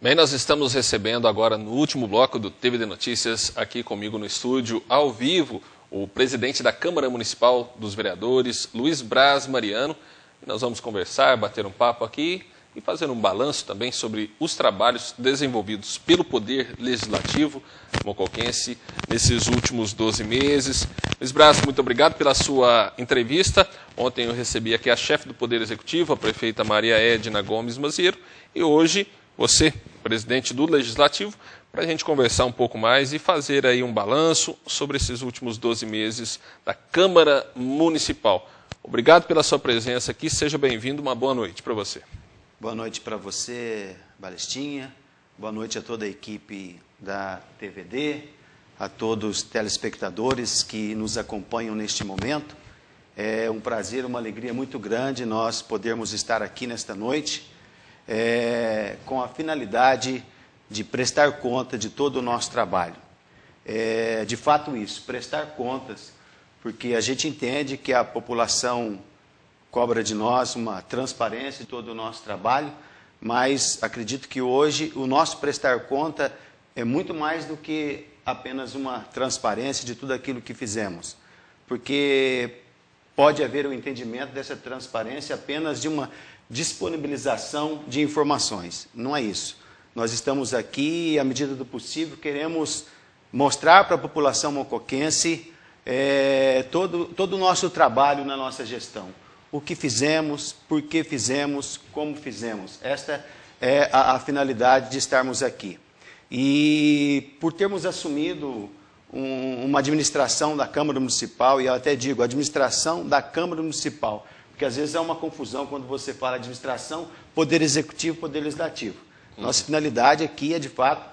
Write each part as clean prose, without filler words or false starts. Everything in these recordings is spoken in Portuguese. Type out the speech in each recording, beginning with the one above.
Bem, nós estamos recebendo agora no último bloco do TVD Notícias, aqui comigo no estúdio, ao vivo, o presidente da Câmara Municipal dos Vereadores, Luiz Braz Mariano. Nós vamos conversar, bater um papo aqui e fazer um balanço também sobre os trabalhos desenvolvidos pelo Poder Legislativo mocoquense nesses últimos 12 meses. Luiz Braz, muito obrigado pela sua entrevista. Ontem eu recebi aqui a chefe do Poder Executivo, a prefeita Maria Edna Gomes Mazieiro, e hoje você, presidente do Legislativo, para a gente conversar um pouco mais e fazer aí um balanço sobre esses últimos 12 meses da Câmara Municipal. Obrigado pela sua presença aqui, seja bem-vindo, uma boa noite para você. Boa noite para você, Balestinha, boa noite a toda a equipe da TVD, a todos os telespectadores que nos acompanham neste momento. É um prazer, uma alegria muito grande nós podermos estar aqui nesta noite, com a finalidade de prestar conta de todo o nosso trabalho. De fato isso, prestar contas, porque a gente entende que a população cobra de nós uma transparência de todo o nosso trabalho, mas acredito que hoje o nosso prestar conta é muito mais do que apenas uma transparência de tudo aquilo que fizemos, porque pode haver um entendimento dessa transparência apenas de uma disponibilização de informações. Não é isso. Nós estamos aqui e, à medida do possível, queremos mostrar para a população mocoquense todo o nosso trabalho na nossa gestão. O que fizemos, por que fizemos, como fizemos. Esta é a finalidade de estarmos aqui. E por termos assumido uma administração da Câmara Municipal, e eu até digo, administração da Câmara Municipal, porque às vezes há uma confusão quando você fala administração, Poder Executivo, Poder Legislativo. Nossa finalidade aqui é, de fato,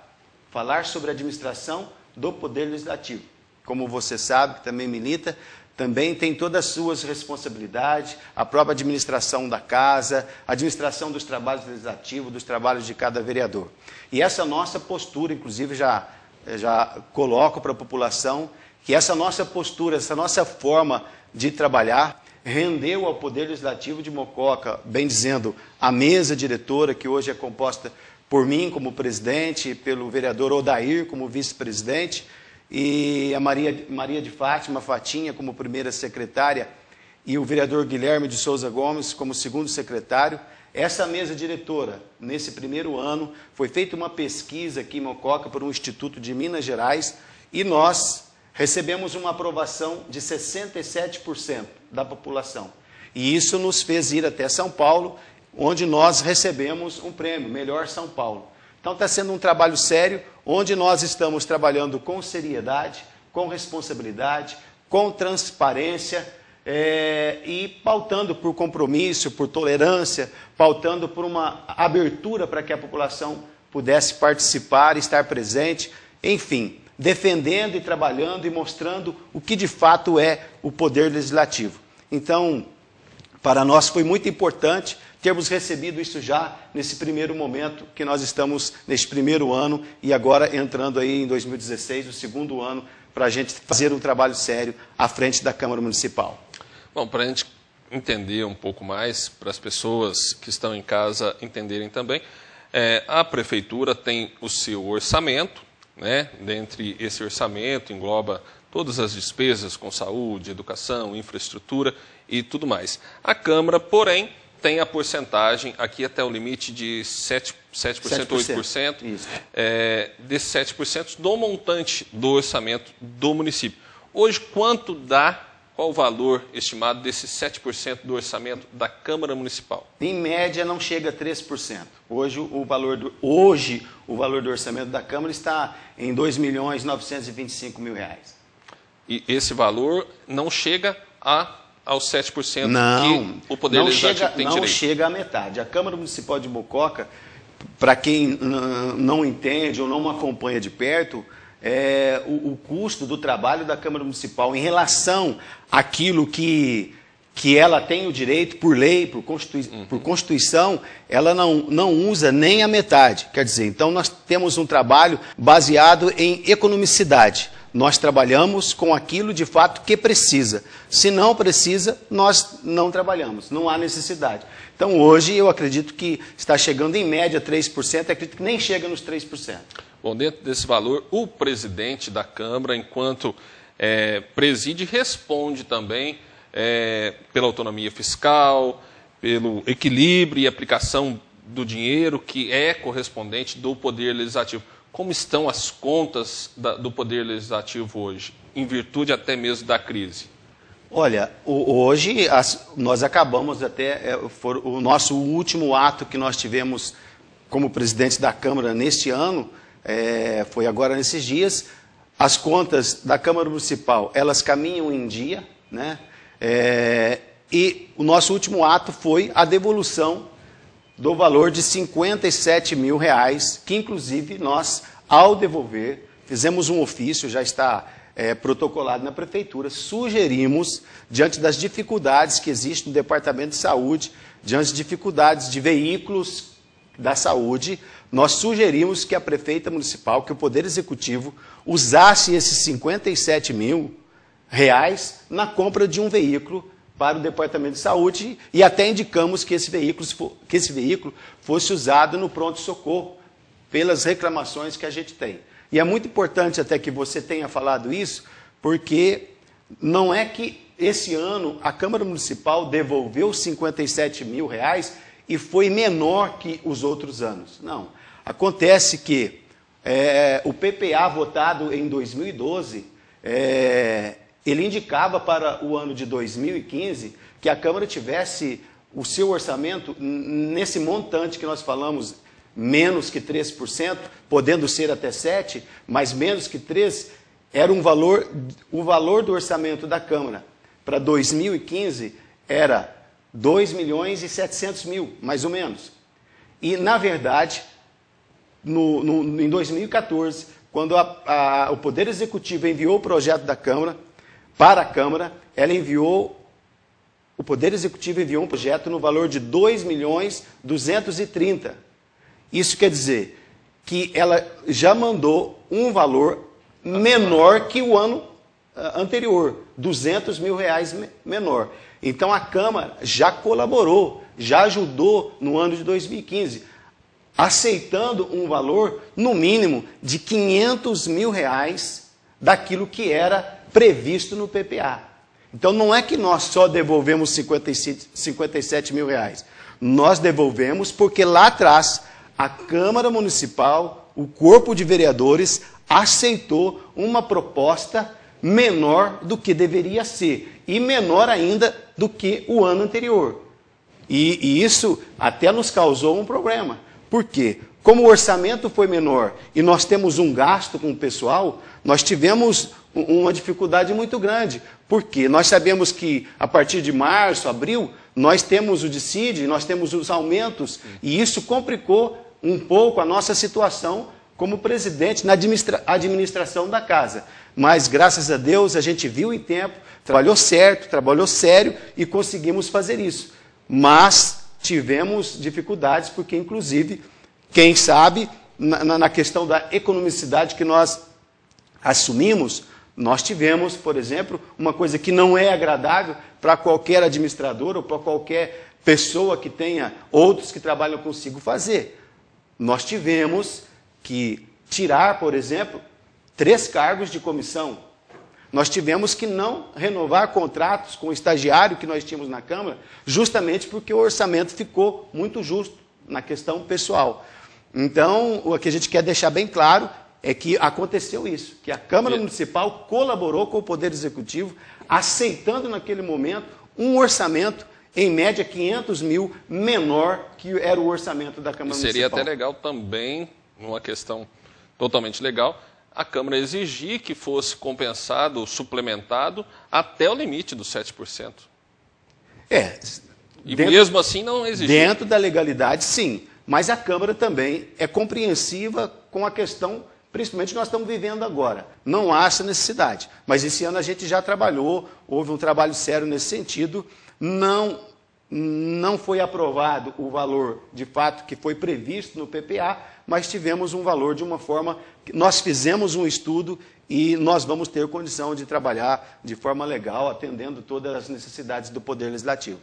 falar sobre a administração do Poder Legislativo. Como você sabe, que também milita, também tem todas as suas responsabilidades, a própria administração da casa, a administração dos trabalhos legislativos, dos trabalhos de cada vereador. E essa nossa postura, inclusive, já coloco para a população, que essa nossa postura, essa nossa forma de trabalhar, rendeu ao Poder Legislativo de Mococa, bem dizendo, a mesa diretora, que hoje é composta por mim como presidente, pelo vereador Odair como vice-presidente, e a Maria de Fátima Fatinha como primeira secretária, e o vereador Guilherme de Souza Gomes como segundo secretário. Essa mesa diretora, nesse primeiro ano, foi feita uma pesquisa aqui em Mococa por um Instituto de Minas Gerais, e nós recebemos uma aprovação de 67% da população. E isso nos fez ir até São Paulo, onde nós recebemos um prêmio, Melhor São Paulo. Então está sendo um trabalho sério, onde nós estamos trabalhando com seriedade, com responsabilidade, com transparência, e pautando por compromisso, por tolerância, pautando por uma abertura para que a população pudesse participar, estar presente, enfim, defendendo e trabalhando e mostrando o que de fato é o Poder Legislativo. Então, para nós foi muito importante termos recebido isso já nesse primeiro momento que nós estamos nesse primeiro ano e agora entrando aí em 2016, o segundo ano, para a gente fazer um trabalho sério à frente da Câmara Municipal. Bom, para a gente entender um pouco mais, para as pessoas que estão em casa entenderem também, a Prefeitura tem o seu orçamento, né? Dentre esse orçamento engloba todas as despesas com saúde, educação, infraestrutura e tudo mais. A Câmara, porém, tem a porcentagem aqui até o limite de 7%, 8%, desses 7% do montante do orçamento do município. Hoje, quanto dá, qual o valor estimado desses 7% do orçamento da Câmara Municipal? Em média, não chega a 3%. Hoje, o valor do orçamento da Câmara está em R$ 2.925.000. E esse valor não chega aos 7% não, que o Poder Legislativo tem direito? Não chega à metade. A Câmara Municipal de Mococa, para quem não entende ou não acompanha de perto, o custo do trabalho da Câmara Municipal em relação àquilo que ela tem o direito por lei, por Constituição, ela não usa nem a metade. Quer dizer, então nós temos um trabalho baseado em economicidade. Nós trabalhamos com aquilo de fato que precisa. Se não precisa, nós não trabalhamos, não há necessidade. Então hoje eu acredito que está chegando em média 3%, acredito que nem chega nos 3%. Bom, dentro desse valor, o presidente da Câmara, enquanto preside, responde também pela autonomia fiscal, pelo equilíbrio e aplicação do dinheiro que é correspondente do Poder Legislativo. Como estão as contas do Poder Legislativo hoje, em virtude até mesmo da crise? Olha, hoje nós acabamos o nosso último ato que nós tivemos como presidente da Câmara neste ano, foi agora nesses dias. As contas da Câmara Municipal, elas caminham em dia, né? E o nosso último ato foi a devolução do valor de R$57 mil, que inclusive nós, ao devolver, fizemos um ofício, já está protocolado na Prefeitura, sugerimos, diante das dificuldades que existem no Departamento de Saúde, diante das dificuldades de veículos da saúde, nós sugerimos que a Prefeita Municipal, que o Poder Executivo, usasse esses R$57 mil na compra de um veículo para o Departamento de Saúde, e até indicamos que esse veículo fosse usado no pronto-socorro, pelas reclamações que a gente tem. E é muito importante até que você tenha falado isso, porque não é que esse ano a Câmara Municipal devolveu R$57 mil e foi menor que os outros anos. Não. Acontece que o PPA votado em 2012, ele indicava para o ano de 2015 que a Câmara tivesse o seu orçamento nesse montante que nós falamos, menos que 3%, podendo ser até 7%, mas menos que 3%, era o valor do orçamento da Câmara para 2015 era R$2.700.000, mais ou menos. E, na verdade, em 2014, quando o Poder Executivo enviou o projeto da Câmara para a Câmara, o Poder Executivo enviou um projeto no valor de R$2.230.000. Isso quer dizer que ela já mandou um valor menor que o ano anterior, R$200 mil menor. Então a Câmara já colaborou, já ajudou no ano de 2015, aceitando um valor, no mínimo, de R$500 mil daquilo que era previsto no PPA. Então não é que nós só devolvemos R$57 mil. Nós devolvemos porque lá atrás a Câmara Municipal, o Corpo de Vereadores, aceitou uma proposta menor do que deveria ser e menor ainda do que o ano anterior. E isso até nos causou um problema. Por quê? Como o orçamento foi menor e nós temos um gasto com o pessoal, nós tivemos uma dificuldade muito grande. Porque nós sabemos que a partir de março, abril, nós temos o dissídio, nós temos os aumentos, e isso complicou um pouco a nossa situação como presidente na administração da casa. Mas, graças a Deus, a gente viu em tempo, trabalhou certo, trabalhou sério e conseguimos fazer isso. Mas tivemos dificuldades porque, inclusive, quem sabe, na questão da economicidade que nós assumimos, nós tivemos, por exemplo, uma coisa que não é agradável para qualquer administrador ou para qualquer pessoa que tenha outros que trabalham consigo fazer. Nós tivemos que tirar, por exemplo, 3 cargos de comissão. Nós tivemos que não renovar contratos com o estagiário que nós tínhamos na Câmara, justamente porque o orçamento ficou muito justo na questão pessoal. Então, o que a gente quer deixar bem claro é que aconteceu isso, que a Câmara Municipal colaborou com o Poder Executivo, aceitando naquele momento um orçamento, em média, 500 mil menor que era o orçamento da Câmara Municipal. Seria até legal também, numa questão totalmente legal, a Câmara exigir que fosse compensado, suplementado, até o limite dos 7%. E mesmo assim não exigir. Dentro da legalidade, sim. Mas a Câmara também é compreensiva com a questão, principalmente que nós estamos vivendo agora. Não há essa necessidade. Mas esse ano a gente já trabalhou, houve um trabalho sério nesse sentido. Não não foi aprovado o valor, de fato, que foi previsto no PPA, mas tivemos um valor de uma forma... Nós fizemos um estudo e nós vamos ter condição de trabalhar de forma legal, atendendo todas as necessidades do Poder Legislativo.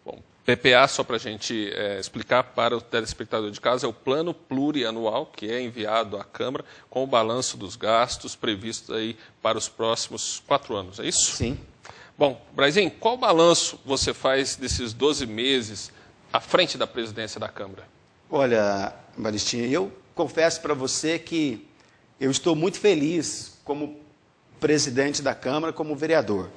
Bom, PPA, só para a gente explicar para o telespectador de casa, é o plano plurianual que é enviado à Câmara com o balanço dos gastos previstos aí para os próximos 4 anos, é isso? Sim. Bom, Brazinho, qual balanço você faz desses 12 meses à frente da presidência da Câmara? Olha, Balistinha, eu confesso para você que eu estou muito feliz como presidente da Câmara, como vereador,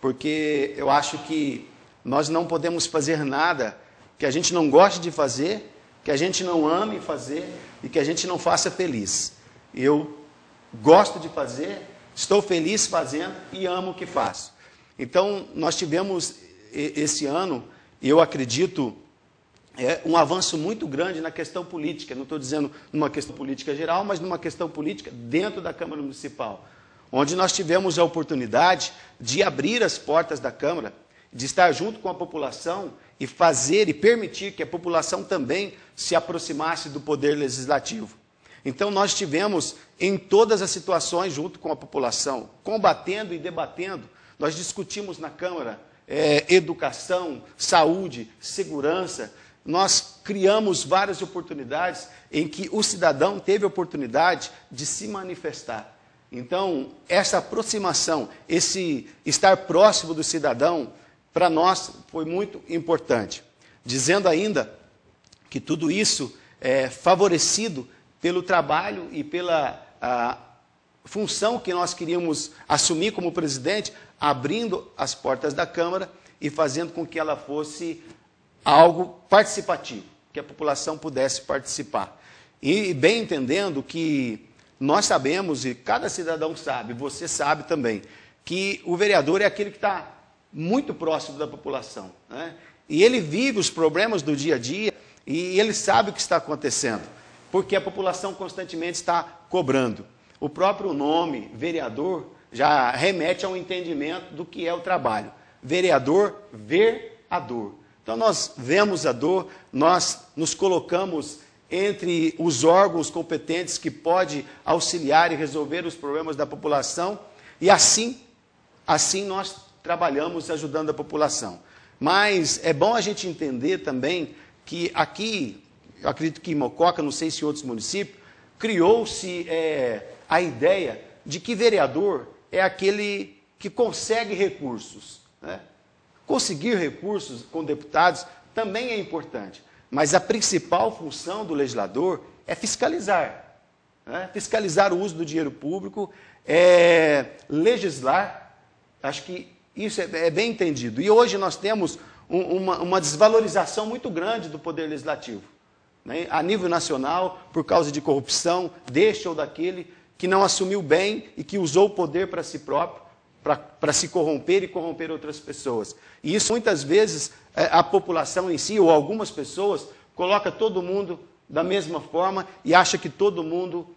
porque eu acho que nós não podemos fazer nada que a gente não goste de fazer, que a gente não ame fazer e que a gente não faça feliz. Eu gosto de fazer, estou feliz fazendo e amo o que faço. Então, nós tivemos esse ano, eu acredito, um avanço muito grande na questão política. Não estou dizendo numa questão política geral, mas numa questão política dentro da Câmara Municipal, onde nós tivemos a oportunidade de abrir as portas da Câmara, de estar junto com a população e fazer e permitir que a população também se aproximasse do Poder Legislativo. Então, nós estivemos em todas as situações junto com a população, combatendo e debatendo. Nós discutimos na Câmara educação, saúde, segurança. Nós criamos várias oportunidades em que o cidadão teve a oportunidade de se manifestar. Então, essa aproximação, esse estar próximo do cidadão, para nós foi muito importante. Dizendo ainda que tudo isso é favorecido pelo trabalho e pela função que nós queríamos assumir como presidente, abrindo as portas da Câmara e fazendo com que ela fosse algo participativo, que a população pudesse participar. E bem entendendo que nós sabemos, e cada cidadão sabe, você sabe também, que o vereador é aquele que está muito próximo da população, né? E ele vive os problemas do dia a dia e ele sabe o que está acontecendo, porque a população constantemente está cobrando. O próprio nome, vereador, já remete ao entendimento do que é o trabalho. Vereador, ver a dor. Então, nós vemos a dor, nós nos colocamos entre os órgãos competentes que podem auxiliar e resolver os problemas da população, e assim nós trabalhamos ajudando a população. Mas é bom a gente entender também que aqui, eu acredito que em Mococa, não sei se em outros municípios, criou-se a ideia de que vereador é aquele que consegue recursos, né? Conseguir recursos com deputados também é importante, mas a principal função do legislador é fiscalizar, né? Fiscalizar o uso do dinheiro público, legislar. Acho que isso é bem entendido. E hoje nós temos uma desvalorização muito grande do Poder Legislativo, né? A nível nacional, por causa de corrupção, deste ou daquele que não assumiu bem e que usou o poder para si próprio, para se corromper e corromper outras pessoas. E isso, muitas vezes, a população em si, ou algumas pessoas, coloca todo mundo da mesma forma e acha que todo mundo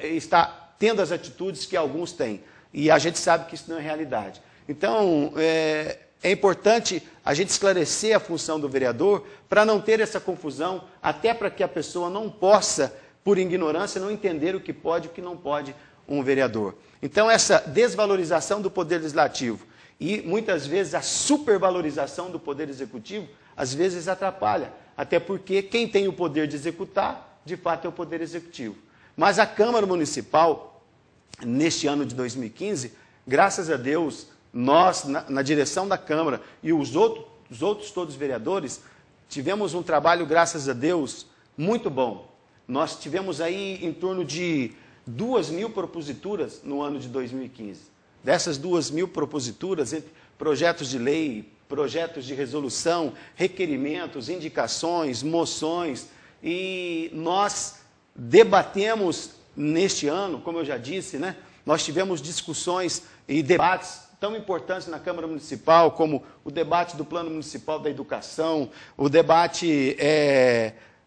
está tendo as atitudes que alguns têm. E a gente sabe que isso não é realidade. Então, é importante a gente esclarecer a função do vereador para não ter essa confusão, até para que a pessoa não possa, por ignorância, não entender o que pode e o que não pode um vereador. Então, essa desvalorização do Poder Legislativo e, muitas vezes, a supervalorização do Poder Executivo, às vezes atrapalha, até porque quem tem o poder de executar, de fato, é o Poder Executivo. Mas a Câmara Municipal, neste ano de 2015, graças a Deus, nós, na direção da Câmara e os outros todos vereadores, tivemos um trabalho, graças a Deus, muito bom. Nós tivemos aí em torno de 2.000 proposituras no ano de 2015. Dessas 2.000 proposituras, entre projetos de lei, projetos de resolução, requerimentos, indicações, moções, e nós debatemos neste ano, como eu já disse, né? Nós tivemos discussões e debates tão importantes na Câmara Municipal, como o debate do Plano Municipal da Educação, o debate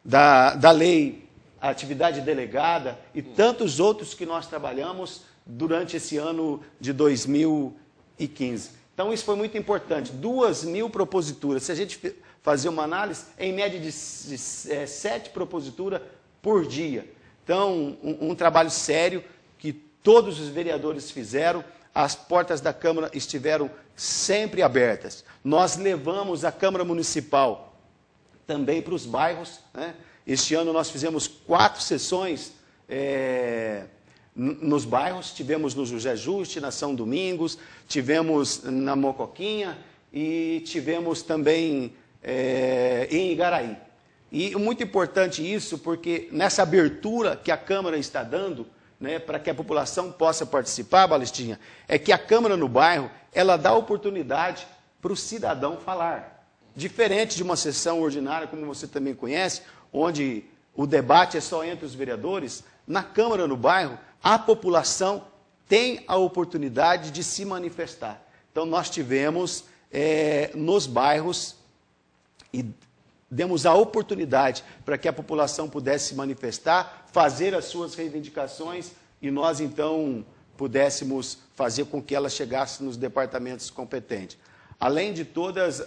da lei, a atividade delegada e tantos outros que nós trabalhamos durante esse ano de 2015. Então, isso foi muito importante. 2.000 proposituras. Se a gente fazer uma análise, em média de 7 proposituras por dia. Então, um trabalho sério que todos os vereadores fizeram, as portas da Câmara estiveram sempre abertas. Nós levamos a Câmara Municipal também para os bairros, né? Este ano nós fizemos 4 sessões nos bairros, tivemos no José Juste, na São Domingos, tivemos na Mocoquinha e tivemos também em Igaraí. E muito importante isso, porque nessa abertura que a Câmara está dando, né, para que a população possa participar, Balestinha, é que a Câmara no bairro, ela dá oportunidade para o cidadão falar. Diferente de uma sessão ordinária, como você também conhece, onde o debate é só entre os vereadores, na Câmara no bairro, a população tem a oportunidade de se manifestar. Então, nós tivemos nos bairros e demos a oportunidade para que a população pudesse se manifestar, fazer as suas reivindicações e nós, então, pudéssemos fazer com que ela chegasse nos departamentos competentes. Além de todas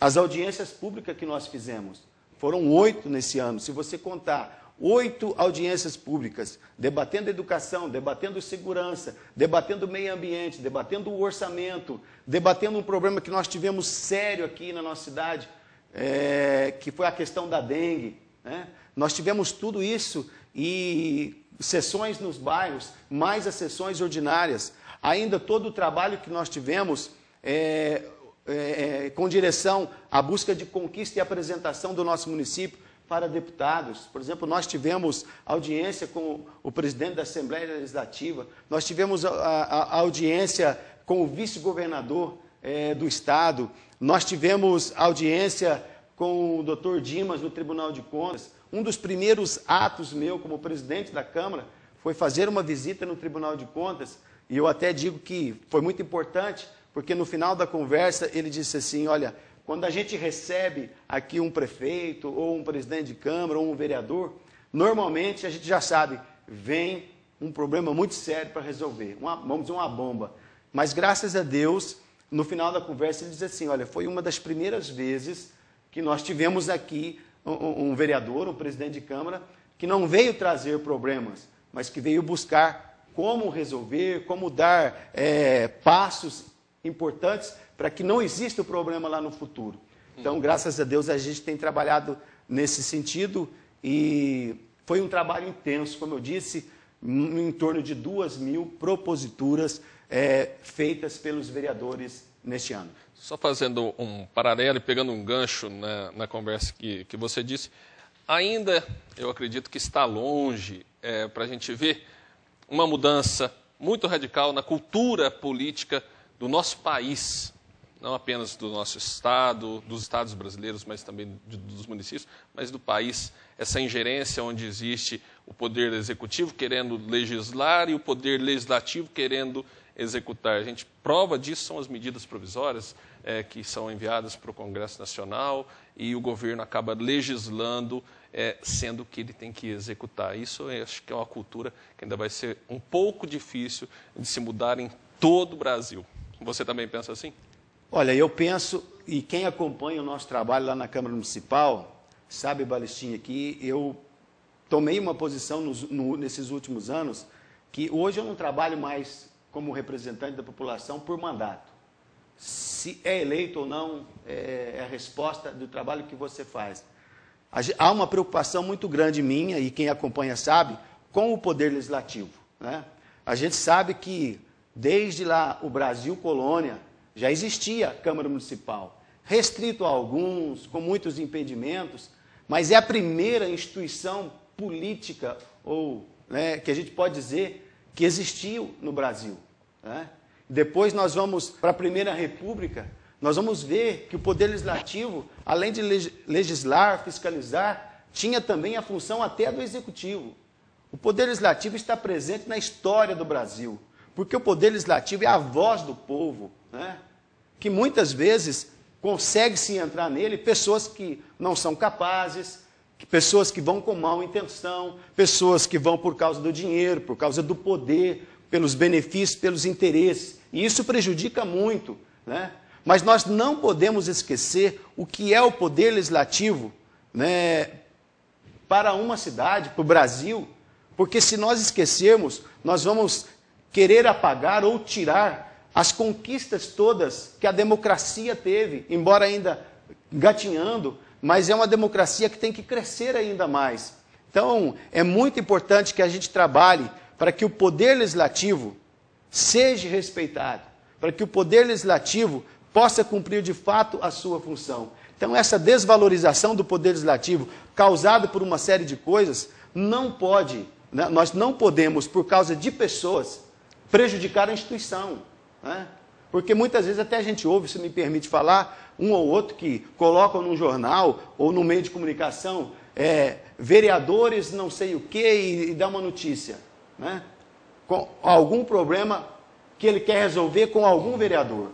as audiências públicas que nós fizemos, foram 8 nesse ano, se você contar, 8 audiências públicas, debatendo educação, debatendo segurança, debatendo meio ambiente, debatendo o orçamento, debatendo um problema que nós tivemos sério aqui na nossa cidade, que foi a questão da dengue, né? Nós tivemos tudo isso e sessões nos bairros, mais as sessões ordinárias. Ainda todo o trabalho que nós tivemos com direção à busca de conquista e apresentação do nosso município para deputados. Por exemplo, nós tivemos audiência com o presidente da Assembleia Legislativa, nós tivemos a audiência com o vice-governador do Estado, nós tivemos audiência com o doutor Dimas no Tribunal de Contas. Um dos primeiros atos meu como presidente da Câmara foi fazer uma visita no Tribunal de Contas, e eu até digo que foi muito importante, porque no final da conversa ele disse assim, olha, quando a gente recebe aqui um prefeito, ou um presidente de Câmara, ou um vereador, normalmente a gente já sabe, vem um problema muito sério para resolver, vamos dizer, uma bomba. Mas graças a Deus, no final da conversa ele diz assim, olha, foi uma das primeiras vezes que nós tivemos aqui um vereador, um presidente de Câmara, que não veio trazer problemas, mas que veio buscar como resolver, como dar passos importantes para que não exista o problema lá no futuro. Então, graças a Deus, a gente tem trabalhado nesse sentido e foi um trabalho intenso, como eu disse, em torno de 2.000 proposituras feitas pelos vereadores neste ano. Só fazendo um paralelo e pegando um gancho na conversa que você disse, ainda eu acredito que está longe para a gente ver uma mudança muito radical na cultura política do nosso país, não apenas do nosso estado, dos estados brasileiros, mas também dos municípios, mas do país, essa ingerência onde existe o poder executivo querendo legislar e o poder legislativo querendo executar. A gente prova disso são as medidas provisórias que são enviadas para o Congresso Nacional e o governo acaba legislando, sendo que ele tem que executar. Isso eu acho que é uma cultura que ainda vai ser um pouco difícil de se mudar em todo o Brasil. Você também pensa assim? Olha, eu penso, e quem acompanha o nosso trabalho lá na Câmara Municipal, sabe, Balestinha, que eu tomei uma posição nesses últimos anos, que hoje eu não trabalho mais como representante da população por mandato. Se é eleito ou não, é a resposta do trabalho que você faz. Há uma preocupação muito grande minha, e quem acompanha sabe, com o Poder Legislativo, né? A gente sabe que, desde lá o Brasil colônia, já existia a Câmara Municipal, restrito a alguns, com muitos impedimentos, mas é a primeira instituição política, ou que a gente pode dizer, que existiu no Brasil, né? Depois nós vamos para a Primeira República, nós vamos ver que o Poder Legislativo, além de legislar, fiscalizar, tinha também a função até do Executivo. O Poder Legislativo está presente na história do Brasil, porque o Poder Legislativo é a voz do povo, né? Que muitas vezes consegue-se entrar nele pessoas que não são capazes, pessoas que vão com má intenção, pessoas que vão por causa do dinheiro, por causa do poder, pelos benefícios, pelos interesses. E isso prejudica muito, né? Mas nós não podemos esquecer o que é o poder legislativo, né, para uma cidade, para o Brasil, porque se nós esquecermos, nós vamos querer apagar ou tirar as conquistas todas que a democracia teve, embora ainda gatinhando, mas é uma democracia que tem que crescer ainda mais. Então, é muito importante que a gente trabalhe para que o poder legislativo seja respeitado, para que o poder legislativo possa cumprir de fato a sua função. Então, essa desvalorização do poder legislativo, causada por uma série de coisas, não pode, né, nós não podemos, por causa de pessoas, prejudicar a instituição, né? Porque muitas vezes até a gente ouve, se me permite falar, um ou outro que colocam num jornal ou no meio de comunicação, vereadores não sei o quê, e dá uma notícia, né, com algum problema que ele quer resolver com algum vereador.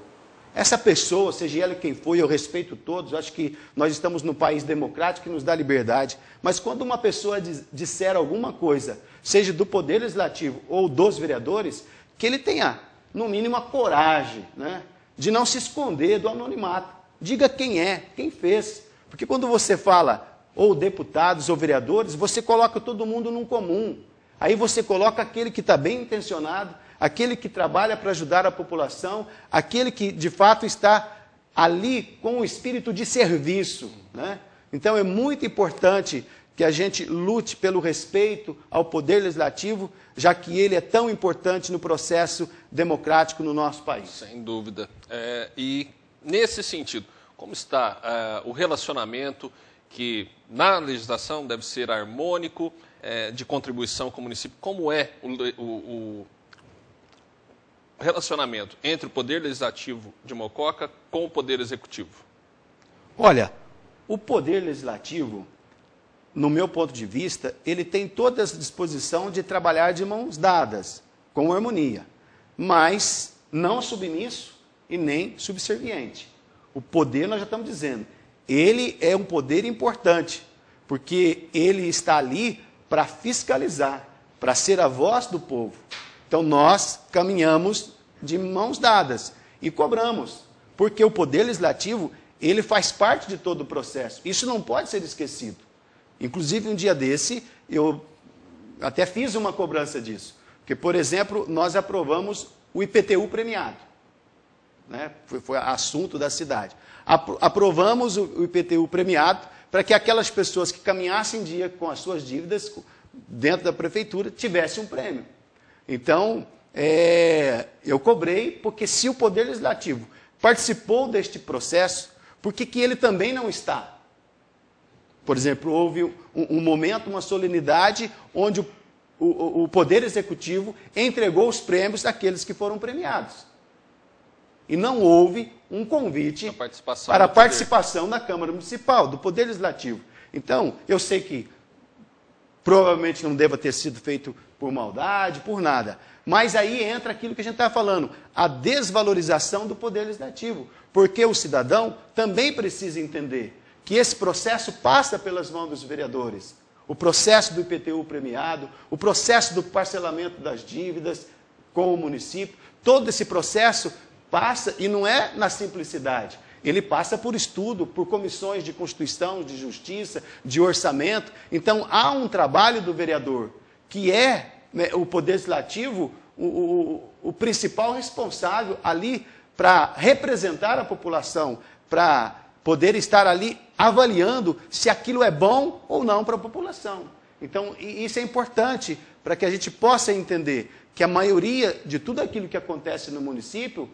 Essa pessoa, seja ela quem for, eu respeito todos, eu acho que nós estamos num país democrático que nos dá liberdade, mas quando uma pessoa disser alguma coisa, seja do Poder Legislativo ou dos vereadores, que ele tenha, no mínimo, a coragem, né, de não se esconder do anonimato. Diga quem é, quem fez. Porque quando você fala ou deputados ou vereadores, você coloca todo mundo num comum. Aí você coloca aquele que está bem intencionado, aquele que trabalha para ajudar a população, aquele que de fato está ali com o espírito de serviço, né? Então é muito importante que a gente lute pelo respeito ao poder legislativo, já que ele é tão importante no processo democrático no nosso país. Sem dúvida. E nesse sentido, como está o relacionamento que na legislação deve ser harmônico, de contribuição com o município? Como é o relacionamento entre o Poder Legislativo de Mococa com o Poder Executivo? Olha, o Poder Legislativo, no meu ponto de vista, ele tem toda a disposição de trabalhar de mãos dadas, com harmonia, mas não submisso e nem subserviente. O poder, nós já estamos dizendo, ele é um poder importante, porque ele está ali para fiscalizar, para ser a voz do povo. Então, nós caminhamos de mãos dadas e cobramos, porque o Poder Legislativo, ele faz parte de todo o processo. Isso não pode ser esquecido. Inclusive, um dia desse, eu até fiz uma cobrança disso. Porque, por exemplo, nós aprovamos o IPTU premiado, né? Foi assunto da cidade. Aprovamos o IPTU premiado para que aquelas pessoas que caminhassem em dia com as suas dívidas dentro da prefeitura tivessem um prêmio. Então, eu cobrei, porque se o Poder Legislativo participou deste processo, por que ele também não está? Por exemplo, houve um momento, uma solenidade, onde o Poder Executivo entregou os prêmios àqueles que foram premiados. E não houve um convite para a participação da Câmara Municipal, do Poder Legislativo. Então, eu sei que provavelmente não deva ter sido feito por maldade, por nada. Mas aí entra aquilo que a gente está falando, a desvalorização do Poder Legislativo. Porque o cidadão também precisa entender que esse processo passa pelas mãos dos vereadores. O processo do IPTU premiado, o processo do parcelamento das dívidas com o município, todo esse processo passa, e não é na simplicidade, ele passa por estudo, por comissões de Constituição, de Justiça, de Orçamento. Então, há um trabalho do vereador, que é, né, o Poder Legislativo, o principal responsável ali para representar a população, para poder estar ali avaliando se aquilo é bom ou não para a população. Então, isso é importante para que a gente possa entender que a maioria de tudo aquilo que acontece no município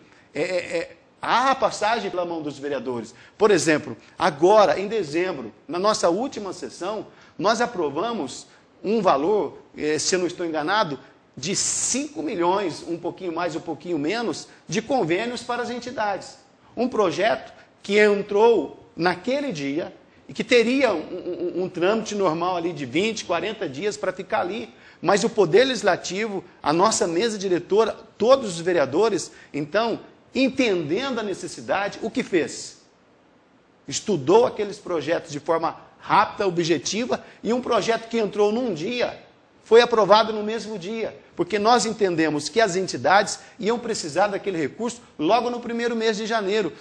há a passagem pela mão dos vereadores. Por exemplo, agora, em dezembro, na nossa última sessão, nós aprovamos um valor, se eu não estou enganado, de 5 milhões, um pouquinho mais, um pouquinho menos, de convênios para as entidades. Um projeto que entrou naquele dia e que teria um trâmite normal ali de 20, 40 dias para ficar ali. Mas o Poder Legislativo, a nossa mesa diretora, todos os vereadores, então, entendendo a necessidade, o que fez? Estudou aqueles projetos de forma rápida, objetiva, e um projeto que entrou num dia foi aprovado no mesmo dia, porque nós entendemos que as entidades iam precisar daquele recurso logo no primeiro mês de janeiro.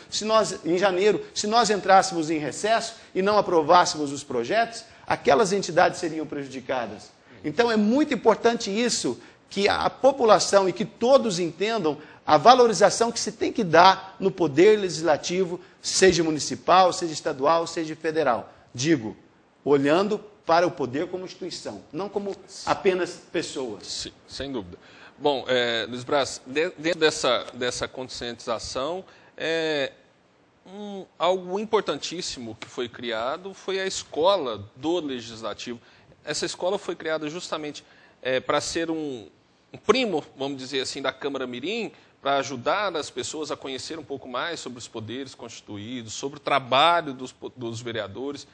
Em janeiro, se nós entrássemos em recesso e não aprovássemos os projetos, aquelas entidades seriam prejudicadas. Então é muito importante isso, que a população e que todos entendam a valorização que se tem que dar no poder legislativo, seja municipal, seja estadual, seja federal. Digo, olhando para o poder como instituição, não como apenas pessoas. Sim, sem dúvida. Bom, Luiz Braz, dentro dessa conscientização, algo importantíssimo que foi criado foi a escola do Legislativo. Essa escola foi criada justamente para ser um primo, vamos dizer assim, da Câmara Mirim, para ajudar as pessoas a conhecer um pouco mais sobre os poderes constituídos, sobre o trabalho dos vereadores.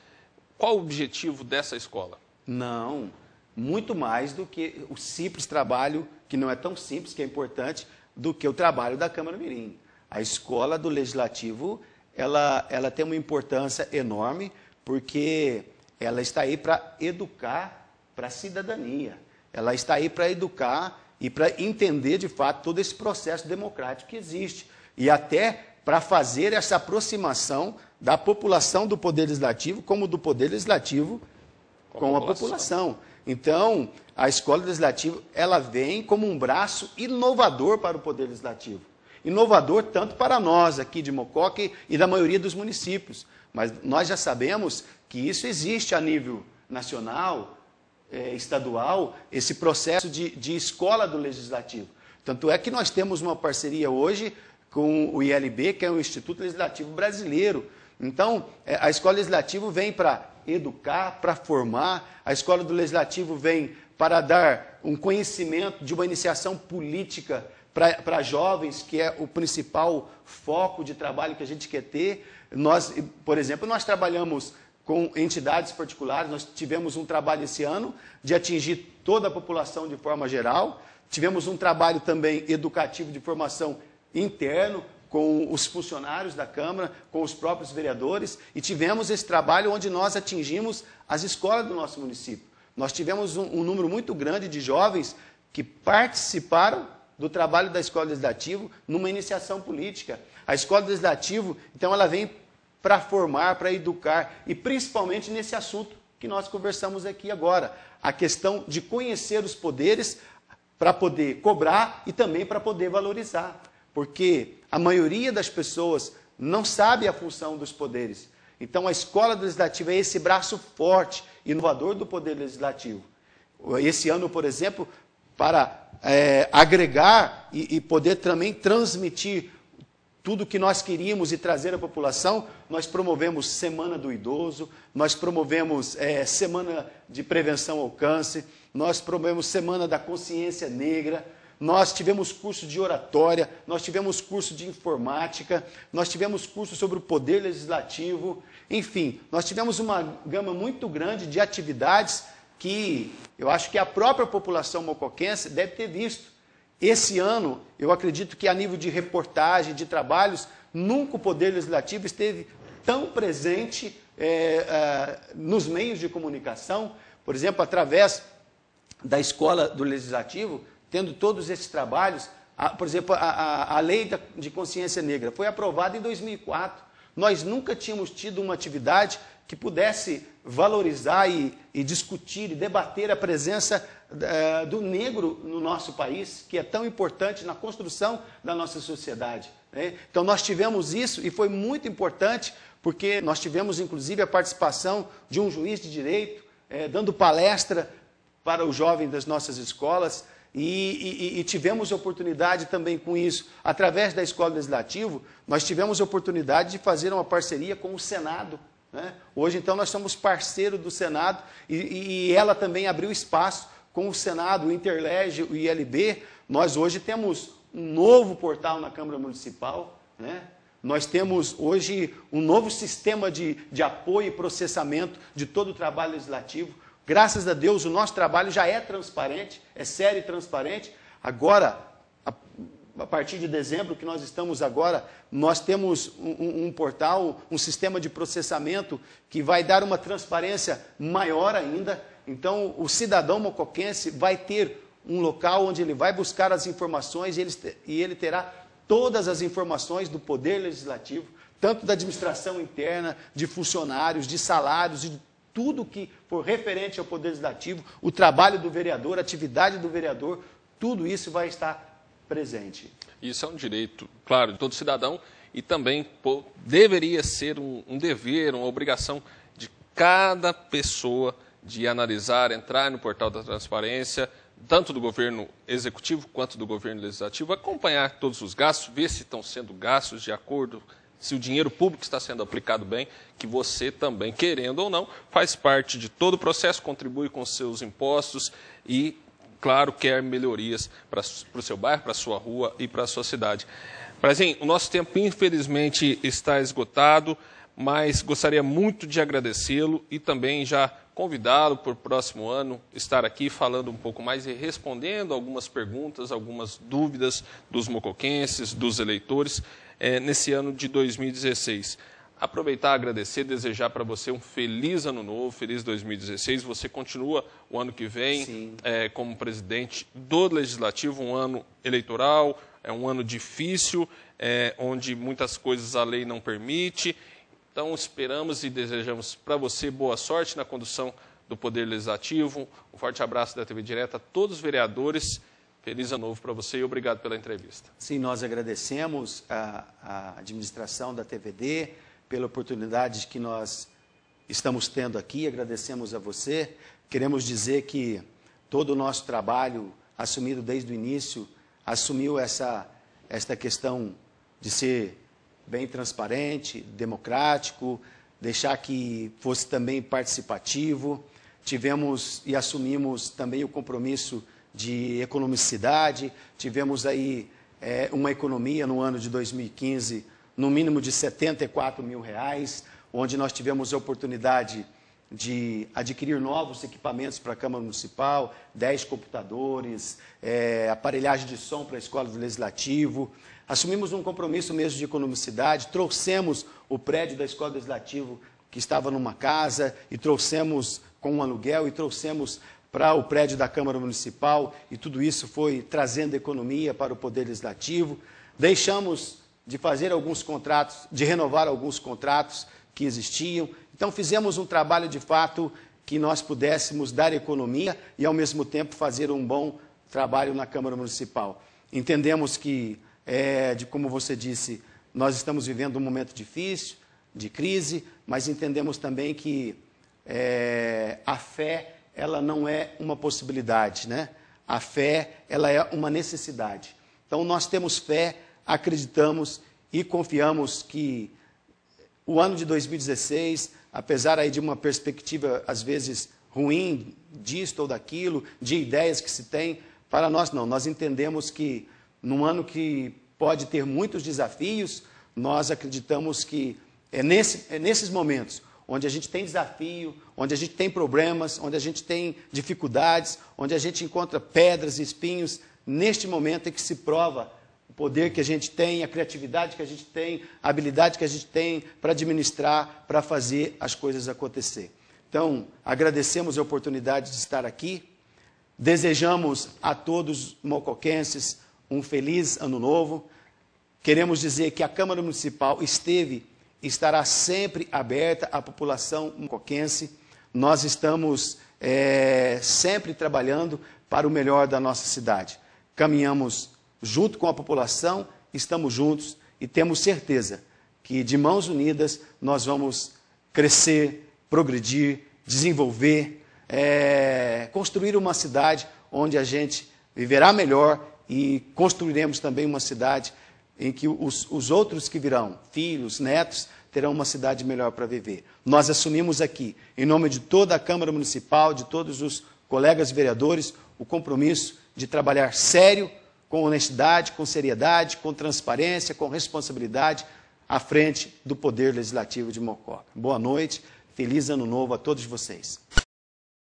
Qual o objetivo dessa escola? Não, muito mais do que o simples trabalho, que não é tão simples, que é importante, do que o trabalho da Câmara Mirim. A escola do Legislativo, ela tem uma importância enorme, porque ela está aí para educar para a cidadania. Ela está aí para educar e para entender, de fato, todo esse processo democrático que existe. E até para fazer essa aproximação da população do Poder Legislativo, como do Poder Legislativo com a população. Então, a Escola Legislativa, ela vem como um braço inovador para o Poder Legislativo. Inovador tanto para nós aqui de Mococa e da maioria dos municípios. Mas nós já sabemos que isso existe a nível nacional, estadual, esse processo de escola do Legislativo. Tanto é que nós temos uma parceria hoje com o ILB, que é o Instituto Legislativo Brasileiro. Então, a Escola Legislativa vem para educar, para formar, a Escola do Legislativo vem para dar um conhecimento de uma iniciação política para jovens, que é o principal foco de trabalho que a gente quer ter. Nós, por exemplo, nós trabalhamos com entidades particulares, nós tivemos um trabalho esse ano de atingir toda a população de forma geral, tivemos um trabalho também educativo de formação interno, com os funcionários da Câmara, com os próprios vereadores, e tivemos esse trabalho onde nós atingimos as escolas do nosso município. Nós tivemos um número muito grande de jovens que participaram do trabalho da Escola Legislativa numa iniciação política. A Escola Legislativa, então, ela vem para formar, para educar, e principalmente nesse assunto que nós conversamos aqui agora, a questão de conhecer os poderes para poder cobrar e também para poder valorizar. Porque a maioria das pessoas não sabe a função dos poderes. Então, a Escola Legislativa é esse braço forte, inovador do Poder Legislativo. Esse ano, por exemplo, para agregar e poder também transmitir tudo que nós queríamos e trazer à população, nós promovemos Semana do Idoso, nós promovemos Semana de Prevenção ao Câncer, nós promovemos Semana da Consciência Negra, nós tivemos curso de oratória, nós tivemos curso de informática, nós tivemos curso sobre o Poder Legislativo, enfim, nós tivemos uma gama muito grande de atividades que eu acho que a própria população mocoquense deve ter visto. Esse ano, eu acredito que a nível de reportagem, de trabalhos, nunca o Poder Legislativo esteve tão presente nos meios de comunicação, por exemplo, através da Escola do Legislativo, tendo todos esses trabalhos. Por exemplo, a Lei de Consciência Negra foi aprovada em 2004. Nós nunca tínhamos tido uma atividade que pudesse valorizar e discutir e debater a presença do negro no nosso país, que é tão importante na construção da nossa sociedade, né? Então, nós tivemos isso e foi muito importante, porque nós tivemos, inclusive, a participação de um juiz de direito, dando palestra para os jovens das nossas escolas, e tivemos oportunidade também com isso, através da Escola Legislativa, nós tivemos oportunidade de fazer uma parceria com o Senado, né? Hoje, então, nós somos parceiro do Senado e ela também abriu espaço com o Senado, o Interlege, o ILB. Nós hoje temos um novo portal na Câmara Municipal, né? Nós temos hoje um novo sistema de apoio e processamento de todo o trabalho legislativo. Graças a Deus, o nosso trabalho já é transparente, é sério e transparente. Agora, a partir de dezembro, que nós estamos agora, nós temos um portal, um sistema de processamento que vai dar uma transparência maior ainda. Então, o cidadão mocoquense vai ter um local onde ele vai buscar as informações e ele terá todas as informações do Poder Legislativo, tanto da administração interna, de funcionários, de salários, de tudo que for referente ao Poder Legislativo, o trabalho do vereador, a atividade do vereador, tudo isso vai estar presente. Isso é um direito, claro, de todo cidadão e também deveria ser um dever, uma obrigação de cada pessoa de analisar, entrar no portal da transparência, tanto do governo executivo quanto do governo legislativo, acompanhar todos os gastos, ver se estão sendo gastos de acordo, se o dinheiro público está sendo aplicado bem, que você também, querendo ou não, faz parte de todo o processo, contribui com os seus impostos e, claro, quer melhorias para o seu bairro, para a sua rua e para a sua cidade. Brazinho, o nosso tempo, infelizmente, está esgotado, mas gostaria muito de agradecê-lo e também já convidá-lo para o próximo ano estar aqui falando um pouco mais e respondendo algumas perguntas, algumas dúvidas dos mocoquenses, dos eleitores, nesse ano de 2016. Aproveitar, agradecer, desejar para você um feliz ano novo, feliz 2016. Você continua o ano que vem como presidente do Legislativo, um ano eleitoral, é um ano difícil, onde muitas coisas a lei não permite. Então, esperamos e desejamos para você boa sorte na condução do Poder Legislativo. Um forte abraço da TV Direta a todos os vereadores. Feliz ano novo para você e obrigado pela entrevista. Sim, nós agradecemos a administração da TVD pela oportunidade que nós estamos tendo aqui. Agradecemos a você. Queremos dizer que todo o nosso trabalho, assumido desde o início, assumiu esta questão de ser bem transparente, democrático, deixar que fosse também participativo. Tivemos e assumimos também o compromisso de economicidade. Tivemos aí uma economia no ano de 2015 no mínimo de R$74 mil, onde nós tivemos a oportunidade de adquirir novos equipamentos para a Câmara Municipal, 10 computadores, aparelhagem de som para a Escola do Legislativo. Assumimos um compromisso mesmo de economicidade, trouxemos o prédio da Escola do Legislativo, que estava numa casa, e trouxemos com um aluguel, e trouxemos para o prédio da Câmara Municipal, e tudo isso foi trazendo economia para o Poder Legislativo. Deixamos de fazer alguns contratos, de renovar alguns contratos que existiam. Então, fizemos um trabalho, de fato, que nós pudéssemos dar economia e, ao mesmo tempo, fazer um bom trabalho na Câmara Municipal. Entendemos que, como você disse, nós estamos vivendo um momento difícil, de crise, mas entendemos também que a fé, ela não é uma possibilidade, né? A fé, ela é uma necessidade. Então, nós temos fé, acreditamos e confiamos que o ano de 2016, apesar aí de uma perspectiva, às vezes, ruim, disto ou daquilo, de ideias que se tem, para nós não. Nós entendemos que, num ano que pode ter muitos desafios, nós acreditamos que nesses momentos onde a gente tem desafio, onde a gente tem problemas, onde a gente tem dificuldades, onde a gente encontra pedras e espinhos, neste momento é que se prova o poder que a gente tem, a criatividade que a gente tem, a habilidade que a gente tem para administrar, para fazer as coisas acontecer. Então, agradecemos a oportunidade de estar aqui, desejamos a todos mocoquenses um feliz ano novo. Queremos dizer que a Câmara Municipal esteve e estará sempre aberta à população mocoquense. Nós estamos sempre trabalhando para o melhor da nossa cidade. Caminhamos junto com a população, estamos juntos e temos certeza que, de mãos unidas, nós vamos crescer, progredir, desenvolver, construir uma cidade onde a gente viverá melhor e construiremos também uma cidade em que os outros que virão, filhos, netos, terão uma cidade melhor para viver. Nós assumimos aqui, em nome de toda a Câmara Municipal, de todos os colegas vereadores, o compromisso de trabalhar sério, com honestidade, com seriedade, com transparência, com responsabilidade, à frente do Poder Legislativo de Mococa. Boa noite, feliz ano novo a todos vocês.